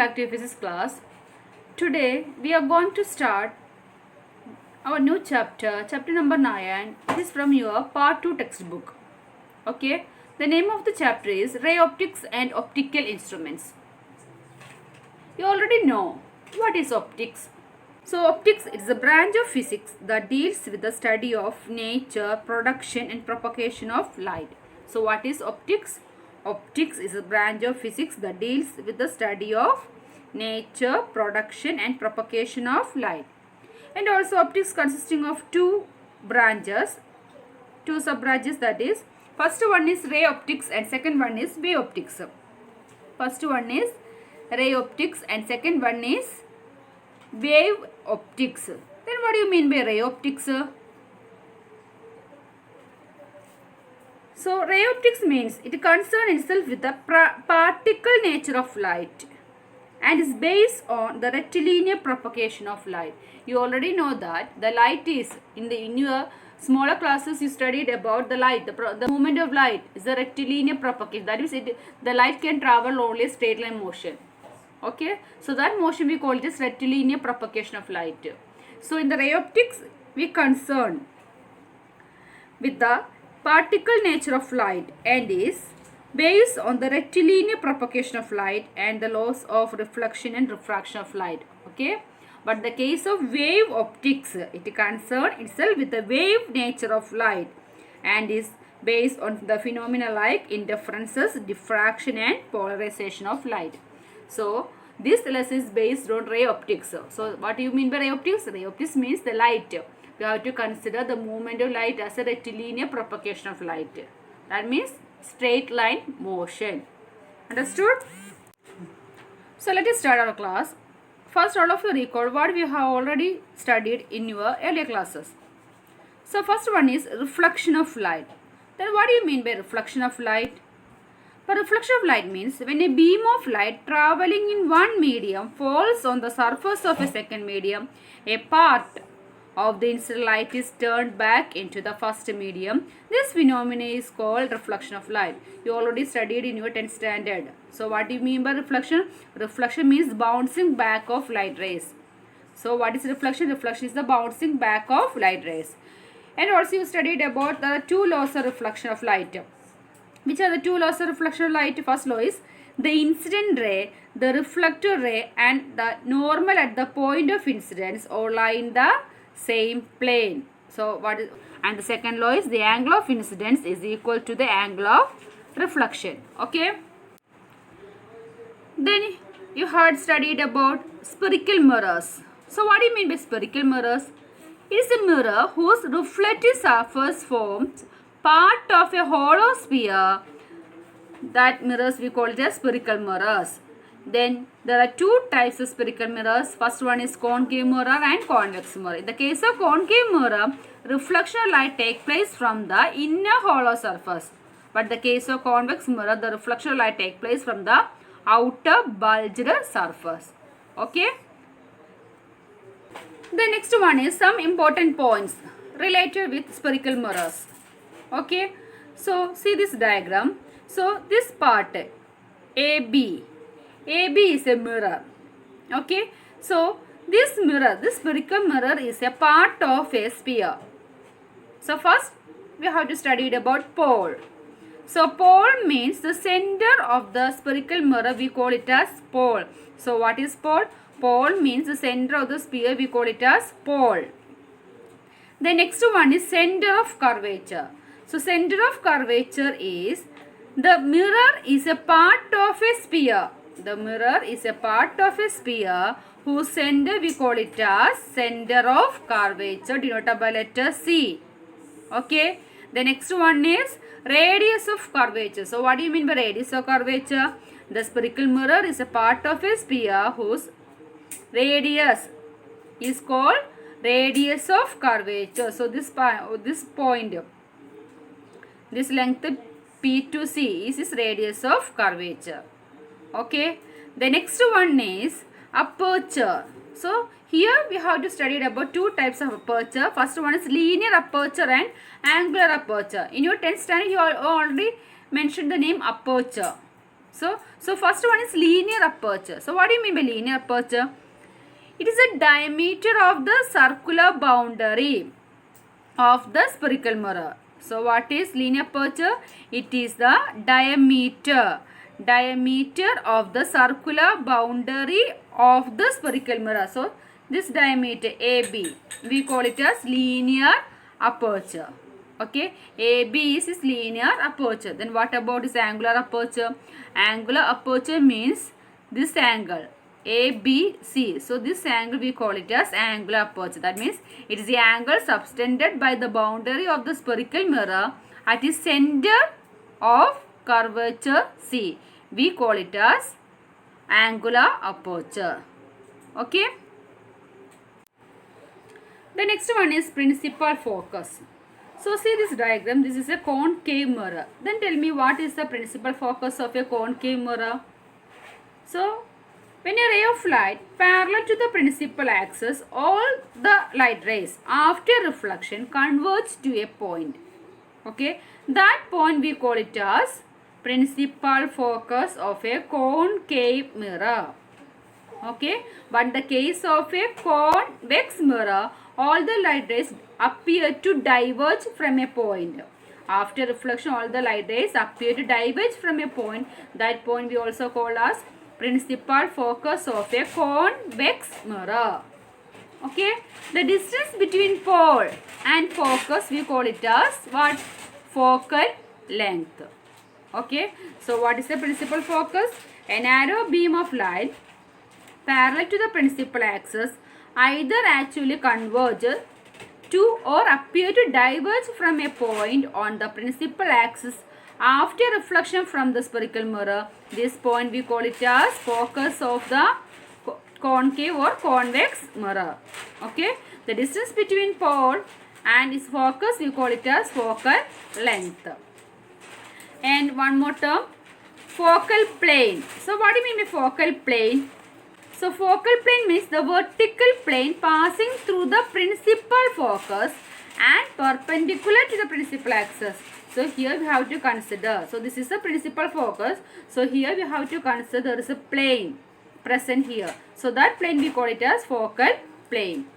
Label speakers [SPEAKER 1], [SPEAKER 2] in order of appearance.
[SPEAKER 1] back to your physics class. Today we are going to start our new chapter, chapter number 9. It is from your part 2 textbook. Okay, the name of the chapter is Ray Optics and Optical Instruments. You already know what is optics. So optics is a branch of physics that deals with the study of nature, production and propagation of light. So what is optics? Optics is a branch of physics that deals with the study of nature, production and propagation of light. And also optics consisting of two branches, two sub-branches, that is, first one is ray optics and second one is wave optics. First one is ray optics and second one is wave optics. Then what do you mean by ray optics? So ray optics means it concerns itself with the particle nature of light and is based on the rectilinear propagation of light. You already know that the light is in your smaller classes you studied about the light. The movement of light is a rectilinear propagation. That is, the light can travel only a straight line motion. Okay, so that motion we call it as rectilinear propagation of light. So in the ray optics we concern with the particle nature of light and is based on the rectilinear propagation of light and the laws of reflection and refraction of light. Okay, but the case of wave optics, it concerns itself with the wave nature of light and is based on the phenomena like interferences, diffraction and polarization of light. So this lesson is based on ray optics. So what do you mean by ray optics? Ray optics means the light. We have to consider the movement of light as a rectilinear propagation of light. That means straight line motion. Understood? So let us start our class. First, all of you recall what we have already studied in your earlier classes. So first one is reflection of light. Then what do you mean by reflection of light? But reflection of light means when a beam of light traveling in one medium falls on the surface of a second medium, a part of the incident light is turned back into the first medium. This phenomenon is called reflection of light. You already studied in your 10th standard. So what do you mean by reflection? Reflection means bouncing back of light rays. So what is reflection? Reflection is the bouncing back of light rays. And also you studied about the two laws of reflection of light. Which are the two laws of reflection of light? First law is the incident ray, the reflected ray and the normal at the point of incidence all lie in the same plane. So what is, and the second law is the angle of incidence is equal to the angle of reflection. Okay. Then you had studied about spherical mirrors. So what do you mean by spherical mirrors? It is a mirror whose reflective surface forms part of a hollow sphere. That mirrors we call it as spherical mirrors. Then there are two types of spherical mirrors. First one is concave mirror and convex mirror. In the case of concave mirror, reflection of light takes place from the inner hollow surface. But in the case of convex mirror, the reflection of light takes place from the outer bulged surface. Okay. The next one is some important points related with spherical mirrors. Okay. So see this diagram. So this part AB is a mirror. Okay. So this mirror, this spherical mirror is a part of a sphere. So first we have to study about pole. So pole means the center of the spherical mirror, we call it as pole. So what is pole? Pole means the center of the sphere, we call it as pole. The next one is center of curvature. So center of curvature is the mirror is a part of a sphere. The mirror is a part of a sphere whose center we call it as center of curvature, denoted by letter C. Okay. The next one is radius of curvature. So what do you mean by radius of curvature? The spherical mirror is a part of a sphere whose radius is called radius of curvature. So this point, this length P to C is its radius of curvature. Okay. The next one is aperture. So here we have to study about two types of aperture. First one is linear aperture and angular aperture. In your 10th standard you already mentioned the name aperture. So first one is linear aperture. So what do you mean by linear aperture? It is a diameter of the circular boundary of the spherical mirror. So what is linear aperture? It is the diameter of the circular boundary of the spherical mirror. So this diameter AB, we call it as linear aperture. Okay, AB is linear aperture. Then what about this angular aperture? Angular aperture means this angle ABC. So this angle we call it as angular aperture. That means it is the angle subtended by the boundary of the spherical mirror at the center of curvature C. We call it as angular aperture. Okay. The next one is principal focus. So see this diagram. This is a concave mirror. Then tell me what is the principal focus of a concave mirror. So when a ray of light parallel to the principal axis, all the light rays after reflection converge to a point. Okay, that point we call it as principal focus of a concave mirror. Okay, but in the case of a convex mirror, all the light rays appear to diverge from a point. After reflection, all the light rays appear to diverge from a point. That point we also call as principal focus of a convex mirror. Okay, the distance between pole and focus we call it as what? Focal length. Okay, so what is the principal focus? A narrow beam of light parallel to the principal axis either actually converge to or appear to diverge from a point on the principal axis after reflection from the spherical mirror. This point we call it as focus of the concave or convex mirror. Okay, the distance between pole and its focus we call it as focal length. And one more term, focal plane. So what do you mean by focal plane? So focal plane means the vertical plane passing through the principal focus and perpendicular to the principal axis. So here we have to consider. So this is the principal focus. So here we have to consider there is a plane present here. So that plane we call it as focal plane.